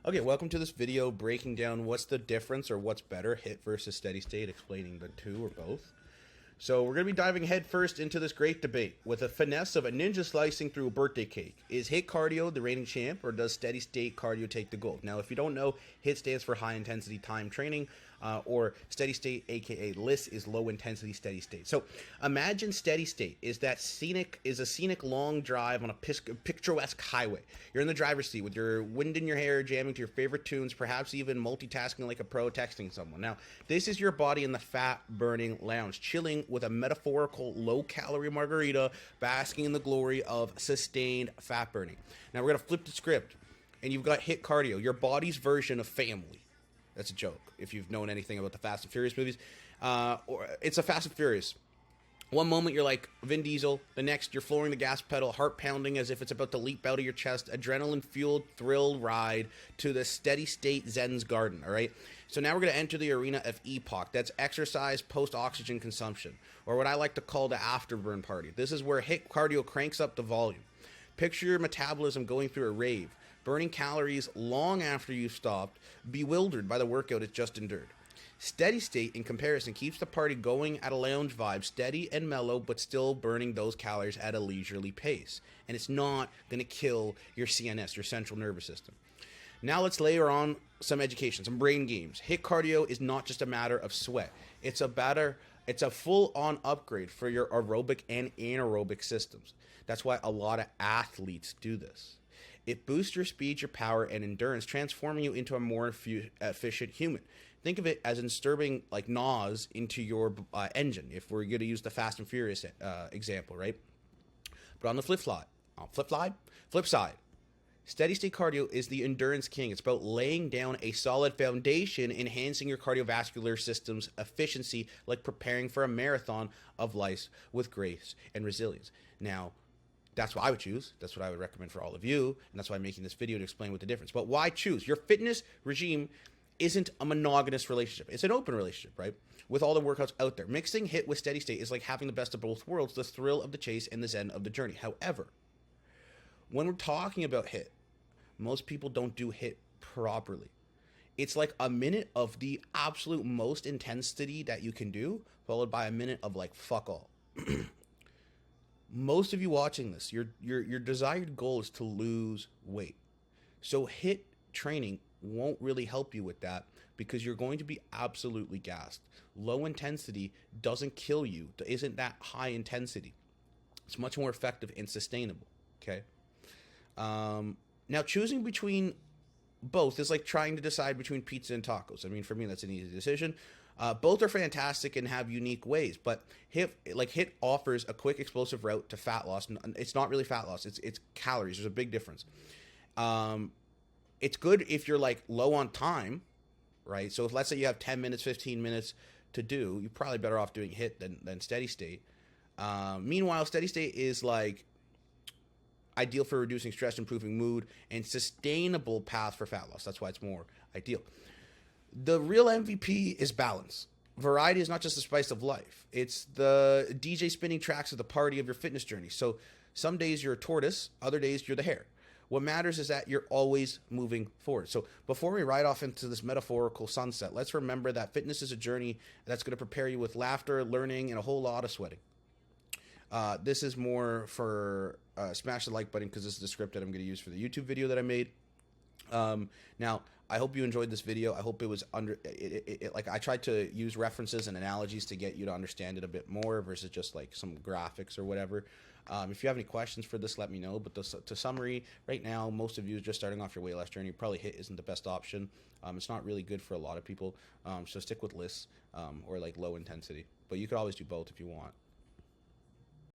Okay, welcome to this video breaking down what's the difference or what's better, HIIT versus steady state, explaining the two or both. So we're going to be diving headfirst into this great debate with a finesse of a ninja slicing through a birthday cake. Is HIIT cardio the reigning champ, or does steady state cardio take the gold? Now, if you don't know, HIIT stands for high intensity time training, or steady state, aka LISS, is low intensity steady state. So imagine steady state is a scenic long drive on a picturesque highway. You're in the driver's seat with your wind in your hair, jamming to your favorite tunes, perhaps even multitasking like a pro, texting someone. Now, this is your body in the fat burning lounge, chilling with a metaphorical low-calorie margarita, basking in the glory of sustained fat burning. Now, we're going to flip the script, and you've got HIIT cardio, your body's version of family. That's a joke, if you've known anything about the Fast and Furious movies. Or it's a Fast and Furious. One moment you're like Vin Diesel, the next you're flooring the gas pedal, heart pounding as if it's about to leap out of your chest, adrenaline-fueled thrill ride to the steady state Zen's garden, all right? So now we're going to enter the arena of epoch. That's exercise post-oxygen consumption, or what I like to call the afterburn party. This is where HIIT cardio cranks up the volume. Picture your metabolism going through a rave, burning calories long after you've stopped, bewildered by the workout it just endured. Steady state, in comparison, keeps the party going at a lounge vibe, steady and mellow, but still burning those calories at a leisurely pace. And it's not going to kill your CNS, your central nervous system. Now let's layer on some education, some brain games. HIIT cardio is not just a matter of sweat. It's a full-on upgrade for your aerobic and anaerobic systems. That's why a lot of athletes do this. It boosts your speed, your power, and endurance, transforming you into a more efficient human. Think of it as inserting like NOS into your engine, if we're going to use the Fast and Furious example, right? But on the flip side, steady state cardio is the endurance king. It's about laying down a solid foundation, enhancing your cardiovascular system's efficiency, like preparing for a marathon of life with grace and resilience. Now, that's what I would choose. That's what I would recommend for all of you. And that's why I'm making this video to explain what the difference. But why choose? Your fitness regime isn't a monogamous relationship. It's an open relationship, right? With all the workouts out there. Mixing HIIT with steady state is like having the best of both worlds, the thrill of the chase and the zen of the journey. However, when we're talking about HIIT, most people don't do HIIT properly. It's like a minute of the absolute most intensity that you can do, followed by a minute of like fuck all. Most of you watching this, your desired goal is to lose weight. So HIIT training won't really help you with that because you're going to be absolutely gassed. Low intensity doesn't kill you. Isn't that high intensity? It's much more effective and sustainable, okay? Now, choosing between both is like trying to decide between pizza and tacos. I mean, for me, that's an easy decision. Both are fantastic and have unique ways, but HIIT offers a quick, explosive route to fat loss. It's not really fat loss; it's calories. There's a big difference. It's good if you're like low on time, right? So if let's say you have 10 minutes, 15 minutes to do, you're probably better off doing HIIT than steady state. Meanwhile, steady state is like ideal for reducing stress, improving mood, and sustainable path for fat loss. That's why it's more ideal. The real MVP is balance. Variety is not just the spice of life. It's the DJ spinning tracks of the party of your fitness journey. So some days you're a tortoise, other days you're the hare. What matters is that you're always moving forward. So before we ride off into this metaphorical sunset, let's remember that fitness is a journey that's going to prepare you with laughter, learning, and a whole lot of sweating. This is more for smash the like button because this is the script that I'm going to use for the YouTube video that I made. Now, I hope you enjoyed this video. I hope it was like I tried to use references and analogies to get you to understand it a bit more versus just like some graphics or whatever. If you have any questions for this, let me know. But to summary, right now, most of you are just starting off your weight loss journey. Probably HIIT isn't the best option. It's not really good for a lot of people. So stick with LISS or like low intensity. But you could always do both if you want.